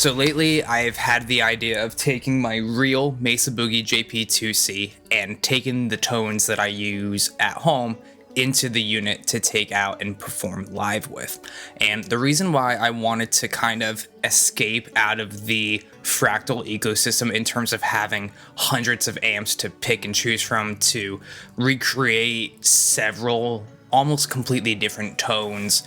So lately, I've had the idea of taking my real Mesa Boogie JP-2C and taking the tones that I use at home into the unit to take out and perform live with. And the reason why I wanted to kind of escape out of the Fractal ecosystem in terms of having hundreds of amps to pick and choose from to recreate several almost completely different tones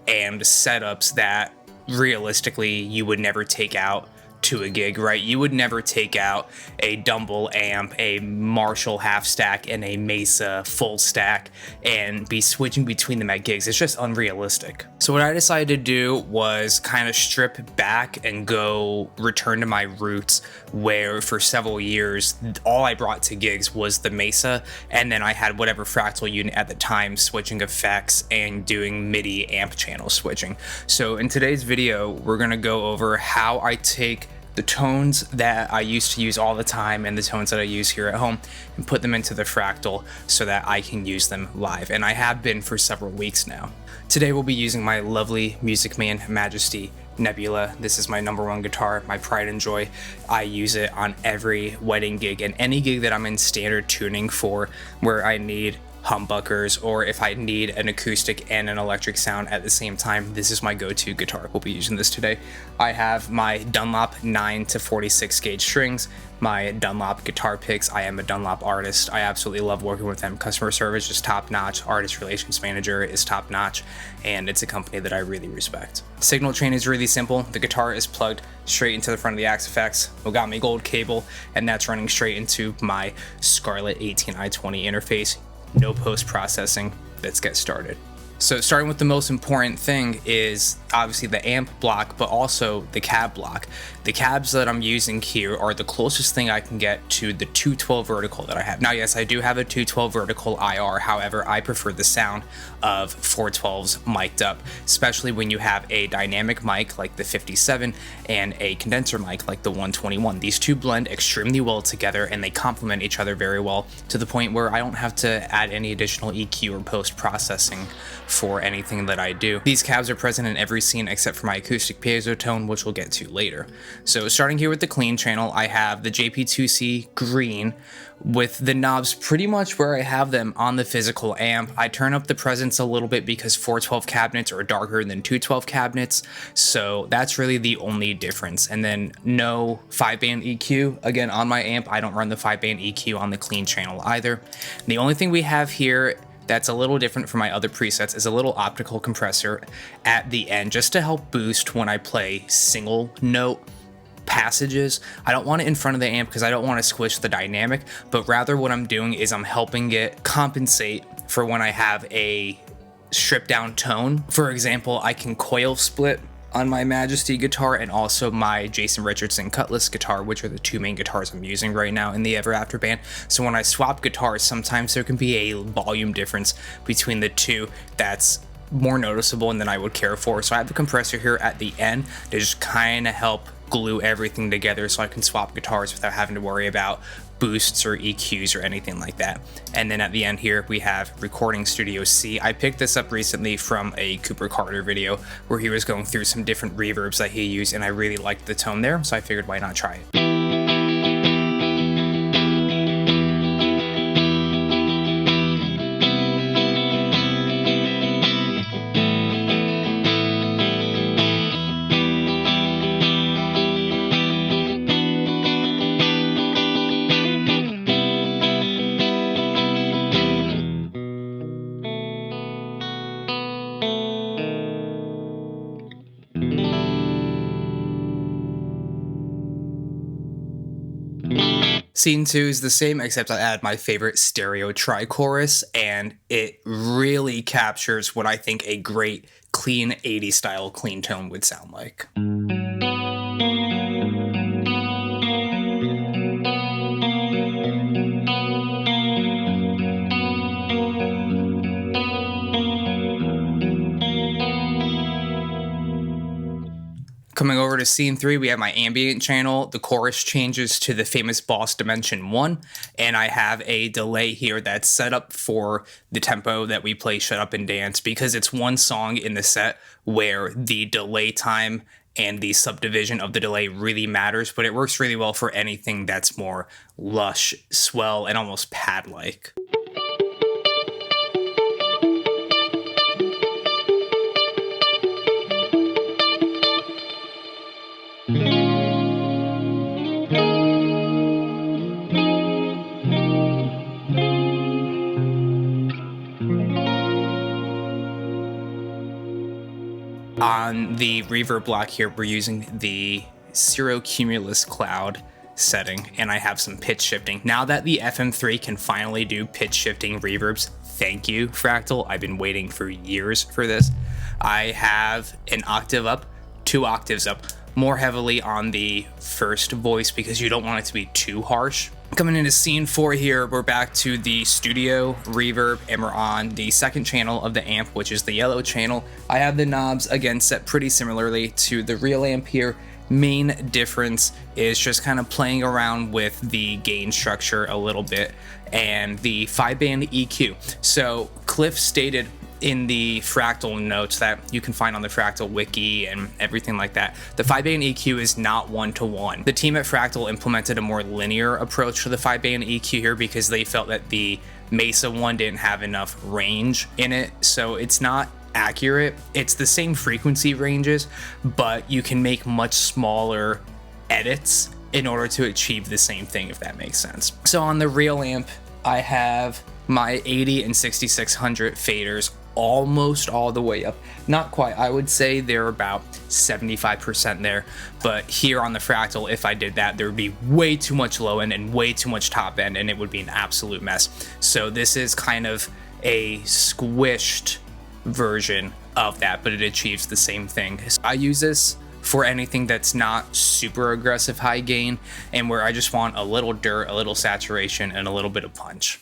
and setups that realistically you would never take out to a gig, right? You would never take out a Dumble amp, a Marshall half stack, and a Mesa full stack and be switching between them at gigs. It's just unrealistic. So what I decided to do was kind of strip back and return to my roots, where for several years all I brought to gigs was the Mesa, and then I had whatever Fractal unit at the time switching effects and doing MIDI amp channel switching. So in today's video, we're gonna go over how I take the tones that I used to use all the time and the tones that I use here at home and put them into the Fractal so that I can use them live. And I have been for several weeks now. Today we'll be using my lovely Musicman Majesty Nebula. This is my #1 guitar, my pride and joy. I use it on every wedding gig and any gig that I'm in standard tuning for, where I need humbuckers, or if I need an acoustic and an electric sound at the same time, this is my go-to guitar. We'll be using this today. I have my Dunlop 9 to 46 gauge strings, my Dunlop guitar picks. I am a Dunlop artist. I absolutely love working with them. Customer service is top-notch, artist relations manager is top-notch, and it's a company that I really respect. Signal chain is really simple. The guitar is plugged straight into the front of the Axe FX Mogami gold cable, and that's running straight into my Scarlett 18i20 interface. No post-processing. Let's get started. So starting with the most important thing is obviously the amp block, but also the cab block. The cabs that I'm using here are the closest thing I can get to the 212 vertical that I have. Now, yes, I do have a 212 vertical IR. However, I prefer the sound of 412s mic'd up, especially when you have a dynamic mic like the 57 and a condenser mic like the 121. These two blend extremely well together and they complement each other very well, to the point where I don't have to add any additional EQ or post-processing for anything that I do. These cabs are present in every scene except for my acoustic piezo tone, which we'll get to later. So starting here with the clean channel, I have the JP-2C green with the knobs pretty much where I have them on the physical amp. I turn up the presence a little bit because 412 cabinets are darker than 212 cabinets, so that's really the only difference. And then no 5-band EQ. Again, on my amp, I don't run the 5-band EQ on the clean channel either. The only thing we have here that's a little different from my other presets is a little optical compressor at the end, just to help boost when I play single note passages. I don't want it in front of the amp because I don't want to squish the dynamic, but rather what I'm doing is I'm helping it compensate for when I have a stripped down tone. For example, I can coil split on my Majesty guitar and also my Jason Richardson Cutlass guitar, which are the two main guitars I'm using right now in the Ever After band. So when I swap guitars, sometimes there can be a volume difference between the two that's more noticeable than I would care for. So I have a compressor here at the end to just kind of help glue everything together so I can swap guitars without having to worry about boosts or EQs or anything like that. And then at the end here we have Recording Studio C. I picked this up recently from a Cooper Carter video where he was going through some different reverbs that he used, and I really liked the tone there, so I figured why not try it. Scene 2 is the same, except I add my favorite stereo tri-chorus, and it really captures what I think a great clean 80s style clean tone would sound like. Coming over to scene 3, we have my ambient channel. The chorus changes to the famous Boss Dimension 1, and I have a delay here that's set up for the tempo that we play Shut Up and Dance, because it's one song in the set where the delay time and the subdivision of the delay really matters, but it works really well for anything that's more lush, swell, and almost pad-like. On the reverb block here, we're using the cirrocumulus cloud setting, and I have some pitch shifting. Now that the FM3 can finally do pitch shifting reverbs, thank you, Fractal. I've been waiting for years for this. I have an octave up, 2 octaves up, more heavily on the first voice because you don't want it to be too harsh. Coming into scene 4 here, we're back to the studio reverb, and we're on the second channel of the amp, which is the yellow channel. I have the knobs again set pretty similarly to the real amp here. Main difference is just kind of playing around with the gain structure a little bit and the 5-band EQ. So Cliff stated in the Fractal notes that you can find on the Fractal wiki and everything like that, the 5-band EQ is not 1-to-1. The team at Fractal implemented a more linear approach to the 5-band EQ here because they felt that the Mesa one didn't have enough range in it, so it's not accurate. It's the same frequency ranges, but you can make much smaller edits in order to achieve the same thing, if that makes sense. So on the real amp, I have my 80 and 6600 faders almost all the way up. Not quite, I would say they're about 75% there, but here on the Fractal, if I did that, there would be way too much low end and way too much top end, and it would be an absolute mess. So this is kind of a squished version of that, but it achieves the same thing. So I use this for anything that's not super aggressive high gain and where I just want a little dirt, a little saturation, and a little bit of punch.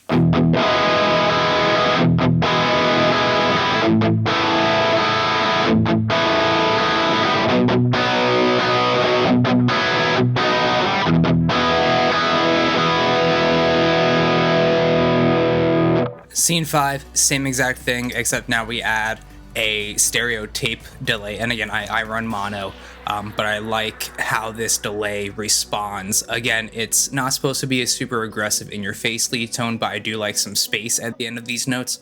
Scene 5, same exact thing, except now we add a stereo tape delay. And again, I run mono, but I like how this delay responds. Again, it's not supposed to be a super aggressive in your face lead tone, but I do like some space at the end of these notes.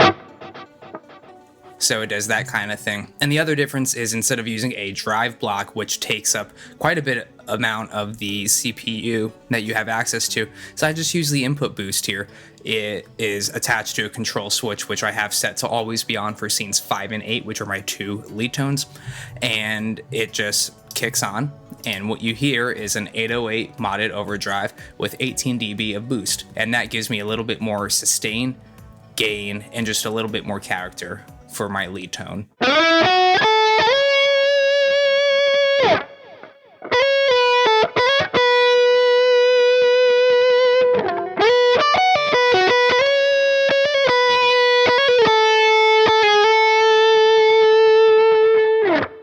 So it does that kind of thing. And the other difference is instead of using a drive block, which takes up quite a bit amount of the CPU that you have access to, so I just use the input boost here. It is attached to a control switch, which I have set to always be on for scenes 5 and 8, which are my 2 lead tones, and it just kicks on. And what you hear is an 808 modded overdrive with 18 dB of boost, and that gives me a little bit more sustain, gain, and just a little bit more character for my lead tone.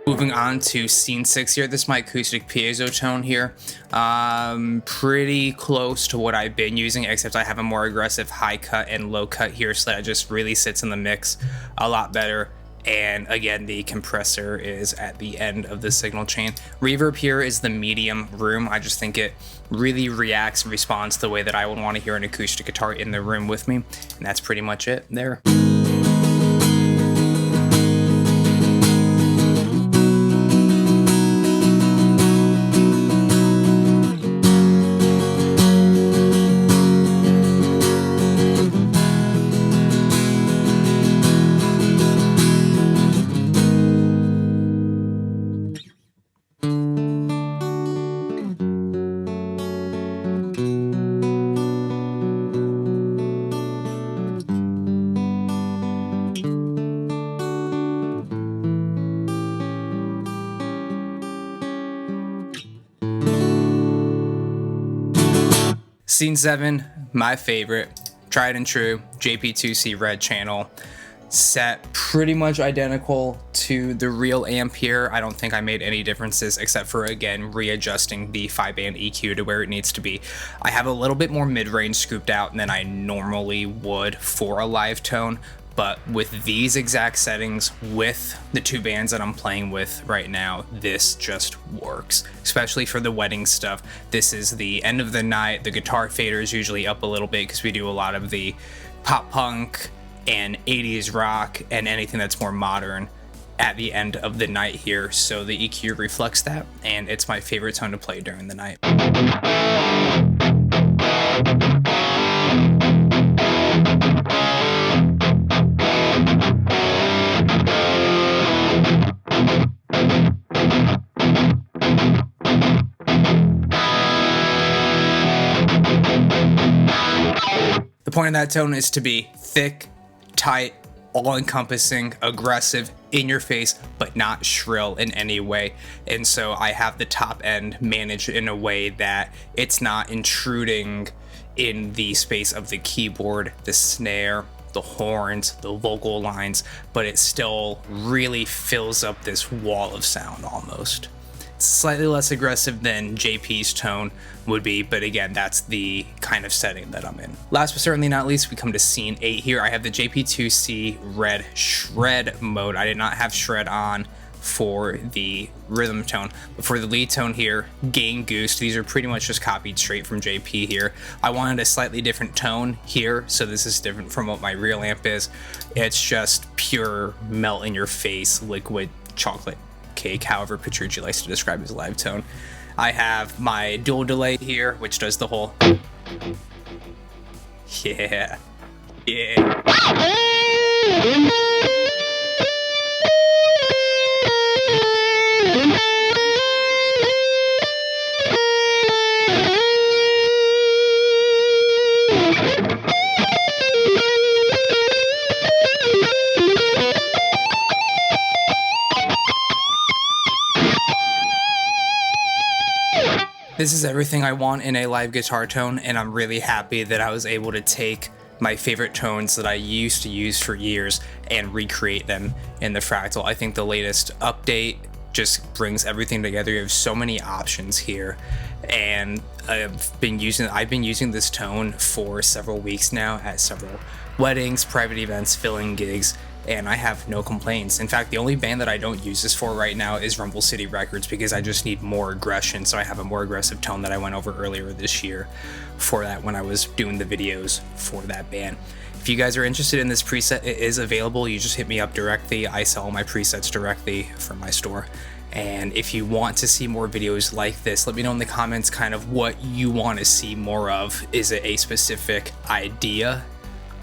Moving on to scene 6 here, this is my acoustic piezo tone here. Pretty close to what I've been using, except I have a more aggressive high cut and low cut here, so that just really sits in the mix a lot better. And again, the compressor is at the end of the signal chain. Reverb here is the medium room. I just think it really reacts and responds the way that I would want to hear an acoustic guitar in the room with me. And that's pretty much it there. Scene 7, my favorite, tried and true, JP-2C red channel, set pretty much identical to the real amp here. I don't think I made any differences except for, again, readjusting the 5-band EQ to where it needs to be. I have a little bit more mid-range scooped out than I normally would for a live tone, but with these exact settings, with the two bands that I'm playing with right now, this just works, especially for the wedding stuff. This is the end of the night. The guitar fader is usually up a little bit because we do a lot of the pop punk and 80s rock and anything that's more modern at the end of the night here, so the EQ reflects that, and it's my favorite tone to play during the night. The point of that tone is to be thick, tight, all-encompassing, aggressive, in your face, but not shrill in any way. And so I have the top end managed in a way that it's not intruding in the space of the keyboard, the snare, the horns, the vocal lines, but it still really fills up this wall of sound almost. It's slightly less aggressive than JP's tone would be, but again, that's the kind of setting that I'm in. Last but certainly not least, we come to scene 8 here. I have the JP-2C red shred mode. I did not have shred on for the rhythm tone, but for the lead tone here, gain goose, these are pretty much just copied straight from JP here. I wanted a slightly different tone here, so this is different from what my real amp is. It's just pure melt in your face liquid chocolate cake, however Petrucci likes to describe his live tone. I have my dual delay here, which does the whole yeah. This is everything I want in a live guitar tone, and I'm really happy that I was able to take my favorite tones that I used to use for years and recreate them in the Fractal. I think the latest update just brings everything together. You have so many options here, and I've been using this tone for several weeks now at several weddings, private events, filling gigs, and I have no complaints. In fact, the only band that I don't use this for right now is Rumble City Records, because I just need more aggression, so I have a more aggressive tone that I went over earlier this year for that when I was doing the videos for that band. If you guys are interested in this preset, it is available. You just hit me up directly. I sell my presets directly from my store. And if you want to see more videos like this, let me know in the comments kind of what you want to see more of. Is it a specific idea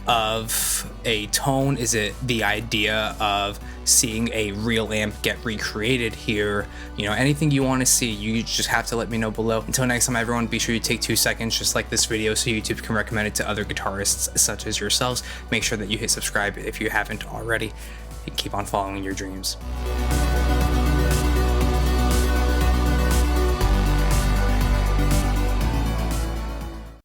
of a tone? Is it the idea of seeing a real amp get recreated here? You know, anything you want to see, you just have to let me know below. Until next time, everyone, be sure you take 2 seconds just like this video so YouTube can recommend it to other guitarists such as yourselves. Make sure that you hit subscribe if you haven't already, and keep on following your dreams.